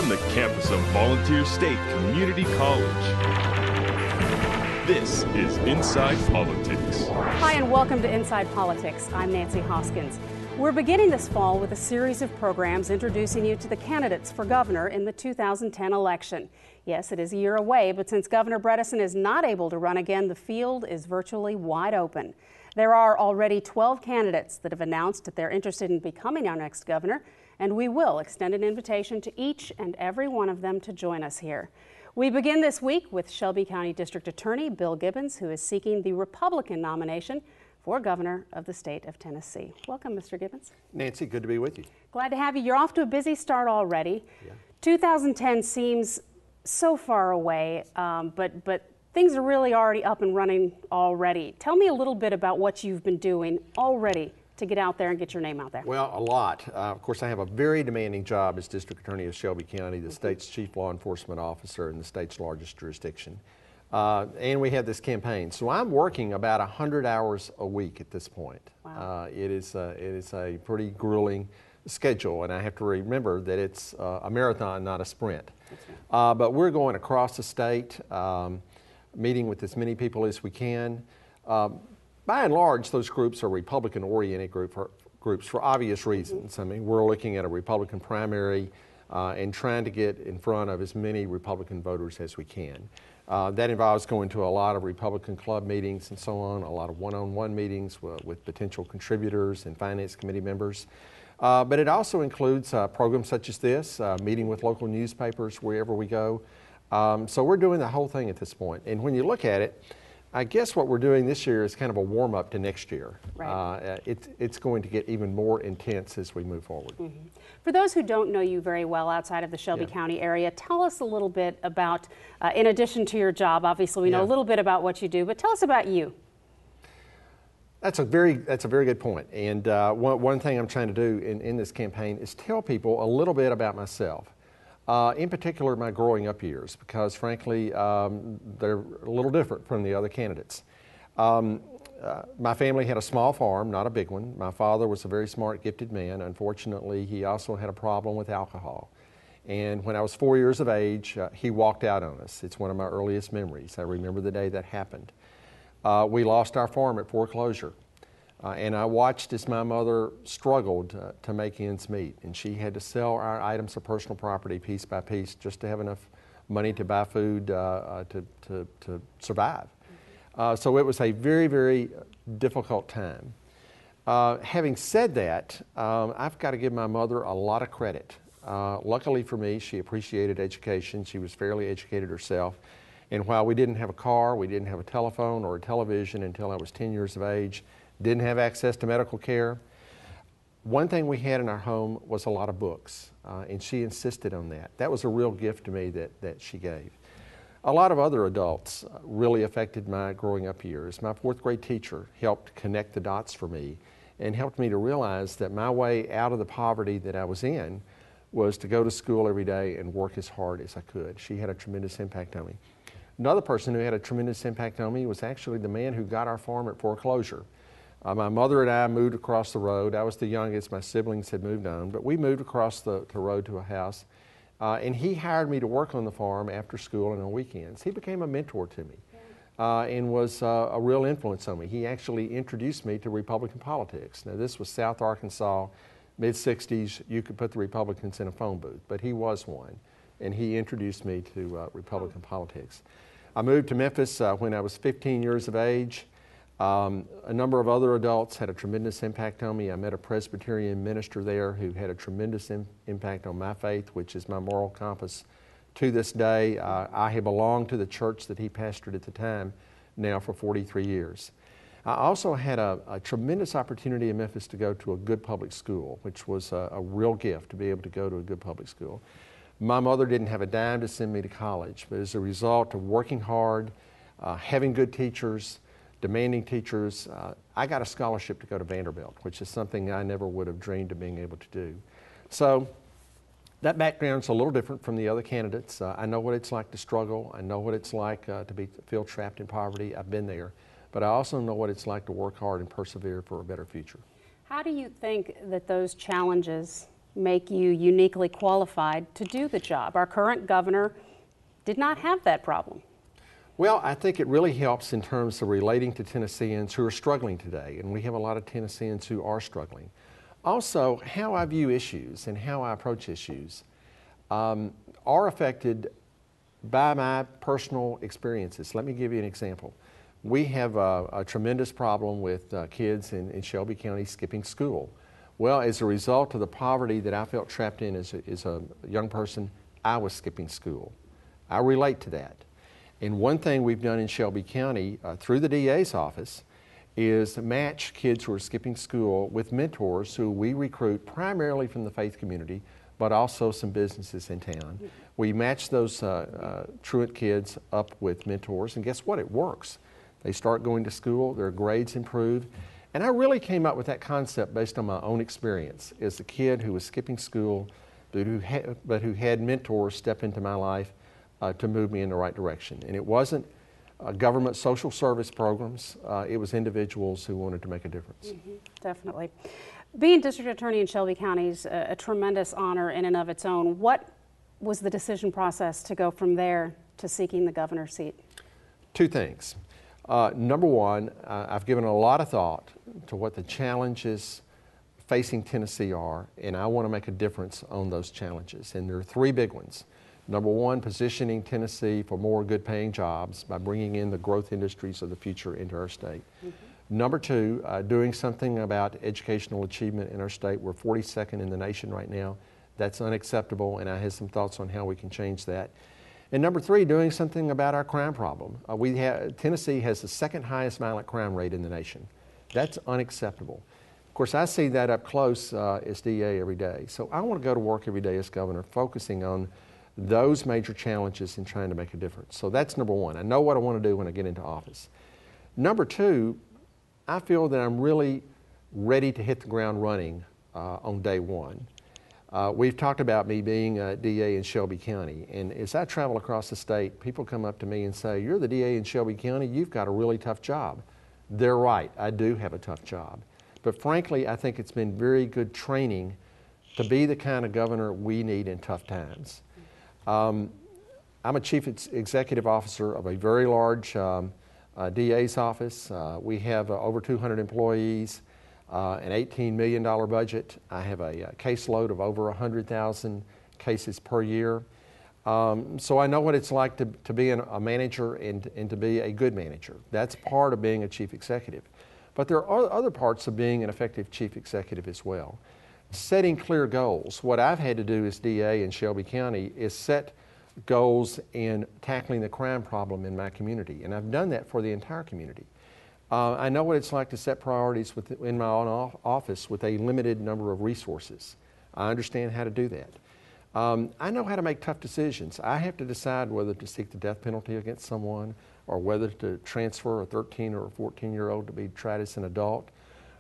from the campus of Volunteer State Community College. This is Inside Politics. Hi, and welcome to Inside Politics. I'm Nancy Hoskins. We're beginning this fall with a series of programs introducing you to the candidates for governor in the 2010 election. Yes, it is a year away, but since Governor Bredesen is not able to run again, the field is virtually wide open. There are already 12 candidates that have announced that they're interested in becoming our next governor, and we will extend an invitation to each and every one of them to join us here. We begin this week with Shelby County District Attorney Bill Gibbons, who is seeking the Republican nomination for governor of the state of Tennessee. Welcome, Mr. Gibbons. Nancy, good to be with you. Glad to have you. You're off to a busy start already. Yeah. 2010 seems so far away, but things are really already up and running already. Tell me a little bit about what you've been doing already to get out there and get your name out there. Well, a lot. Of course, I have a very demanding job as District Attorney of Shelby County, the state's chief law enforcement officer in the state's largest jurisdiction. And we have this campaign. So I'm working about 100 hours a week at this point. Wow. It is a pretty grueling schedule, and I have to remember that it's a marathon, not a sprint. Right. But we're going across the state, meeting with as many people as we can. By and large, those groups are Republican-oriented groups for obvious reasons. I mean, we're looking at a Republican primary and trying to get in front of as many Republican voters as we can. That involves going to a lot of Republican club meetings and so on, a lot of one-on-one meetings with potential contributors and finance committee members. But it also includes programs such as this, meeting with local newspapers wherever we go. So we're doing the whole thing at this point. And when you look at it, I guess what we're doing this year is kind of a warm-up to next year. Right. It's going to get even more intense as we move forward. Mm-hmm. For those who don't know you very well outside of the Shelby County area, tell us a little bit about, in addition to your job, obviously we know a little bit about what you do, but tell us about you. That's a very good point. And one thing I'm trying to do in this campaign is tell people a little bit about myself. In particular, my growing up years, because frankly, they're a little different from the other candidates. My family had a small farm, not a big one. My father was a very smart, gifted man. Unfortunately, he also had a problem with alcohol. And when I was 4 years of age, he walked out on us. It's one of my earliest memories. I remember the day that happened. We lost our farm at foreclosure. And I watched as my mother struggled to make ends meet, and she had to sell our items of personal property piece by piece just to have enough money to buy food to survive. So it was a very, very difficult time. Having said that, I've got to give my mother a lot of credit. Luckily for me, she appreciated education. She was fairly educated herself. And while we didn't have a car, we didn't have a telephone or a television until I was 10 years of age, didn't have access to medical care. One thing we had in our home was a lot of books, and she insisted on that. That was a real gift to me that she gave. A lot of other adults really affected my growing up years. My fourth grade teacher helped connect the dots for me and helped me to realize that my way out of the poverty that I was in was to go to school every day and work as hard as I could. She had a tremendous impact on me. Another person who had a tremendous impact on me was actually the man who got our farm at foreclosure. My mother and I moved across the road. I was the youngest. My siblings had moved on, but we moved across the road to a house, and he hired me to work on the farm after school and on weekends. He became a mentor to me and was a real influence on me. He actually introduced me to Republican politics. Now, this was South Arkansas, mid-'60s. You could put the Republicans in a phone booth, but he was one, and he introduced me to Republican politics. I moved to Memphis when I was 15 years of age. A number of other adults had a tremendous impact on me. I met a Presbyterian minister there who had a tremendous impact on my faith, which is my moral compass to this day. I have belonged to the church that he pastored at the time now for 43 years. I also had a tremendous opportunity in Memphis to go to a good public school, which was a real gift to be able to go to a good public school. My mother didn't have a dime to send me to college, but as a result of working hard, having good teachers, demanding teachers, I got a scholarship to go to Vanderbilt, which is something I never would have dreamed of being able to do. So that background's a little different from the other candidates. I know what it's like to struggle. I know what it's like to feel trapped in poverty. I've been there. But I also know what it's like to work hard and persevere for a better future. How do you think that those challenges make you uniquely qualified to do the job? Our current governor did not have that problem. Well, I think it really helps in terms of relating to Tennesseans who are struggling today, and we have a lot of Tennesseans who are struggling. Also, how I view issues and how I approach issues are affected by my personal experiences. Let me give you an example. We have a tremendous problem with kids in Shelby County skipping school. Well, as a result of the poverty that I felt trapped in as a young person, I was skipping school. I relate to that. And one thing we've done in Shelby County through the DA's office is match kids who are skipping school with mentors who we recruit primarily from the faith community, but also some businesses in town. We match those truant kids up with mentors, and guess what? It works. They start going to school, their grades improve. And I really came up with that concept based on my own experience as a kid who was skipping school, but who had mentors step into my life to move me in the right direction. And it wasn't government social service programs, it was individuals who wanted to make a difference. Definitely. Being district attorney in Shelby County is a tremendous honor in and of its own. What was the decision process to go from there to seeking the governor's seat? Two things. Number one, I've given a lot of thought to what the challenges facing Tennessee are, and I want to make a difference on those challenges. And there are three big ones. Number one, positioning Tennessee for more good-paying jobs by bringing in the growth industries of the future into our state. Number two, doing something about educational achievement in our state. We're 42nd in the nation right now. That's unacceptable, and I have some thoughts on how we can change that. And number three, doing something about our crime problem. Tennessee has the second highest violent crime rate in the nation. That's unacceptable. Of course, I see that up close as DA every day. So I want to go to work every day as governor focusing on those major challenges and trying to make a difference. So that's number one. I know what I want to do when I get into office. Number two, I feel that I'm really ready to hit the ground running on day one. We've talked about me being a DA in Shelby County, and as I travel across the state, people come up to me and say, "You're the DA in Shelby County, you've got a really tough job." They're right, I do have a tough job. But frankly, I think it's been very good training to be the kind of governor we need in tough times. I'm a chief executive officer of a very large DA's office. We have over 200 employees, an $18 million budget. I have a caseload of over 100,000 cases per year. So I know what it's like to be a manager and to be a good manager. That's part of being a chief executive. But there are other parts of being an effective chief executive as well. Setting clear goals. What I've had to do as DA in Shelby County is set goals in tackling the crime problem in my community, and I've done that for the entire community. I know what it's like to set priorities in my own office with a limited number of resources. I understand how to do that. I know how to make tough decisions. I have to decide whether to seek the death penalty against someone or whether to transfer a 13 or a 14-year-old to be tried as an adult,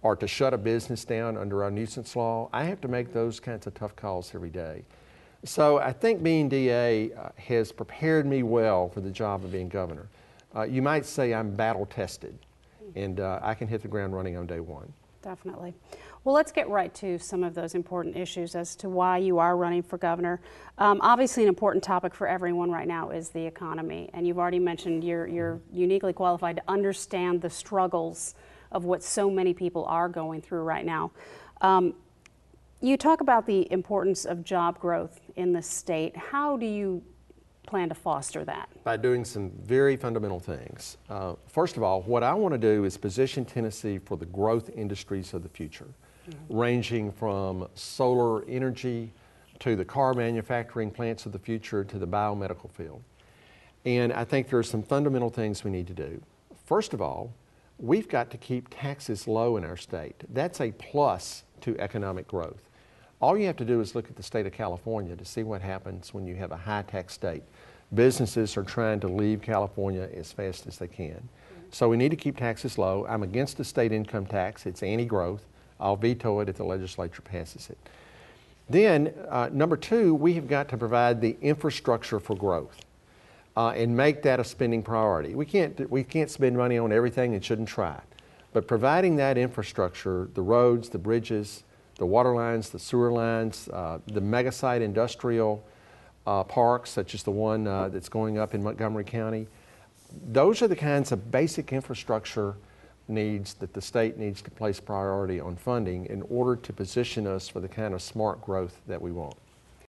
or to shut a business down under our nuisance law. I have to make those kinds of tough calls every day. So I think being DA has prepared me well for the job of being governor. You might say I'm battle tested, and I can hit the ground running on day one. Definitely. Well, let's get right to some of those important issues as to why you are running for governor. Obviously, an important topic for everyone right now is the economy, and you've already mentioned you're uniquely qualified to understand the struggles of what so many people are going through right now. You talk about the importance of job growth in the state. How do you plan to foster that? By doing some very fundamental things. First of all, what I want to do is position Tennessee for the growth industries of the future, ranging from solar energy to the car manufacturing plants of the future to the biomedical field. And I think there are some fundamental things we need to do. First of all, we've got to keep taxes low in our state. That's a plus to economic growth. All you have to do is look at the state of California to see what happens when you have a high-tax state. Businesses are trying to leave California as fast as they can. So we need to keep taxes low. I'm against the state income tax. It's anti-growth. I'll veto it if the legislature passes it. Then, number two, we have got to provide the infrastructure for growth. And make that a spending priority. We can't spend money on everything and shouldn't try. But providing that infrastructure, the roads, the bridges, the water lines, the sewer lines, the mega site industrial parks, such as the one that's going up in Montgomery County. Those are the kinds of basic infrastructure needs that the state needs to place priority on funding in order to position us for the kind of smart growth that we want.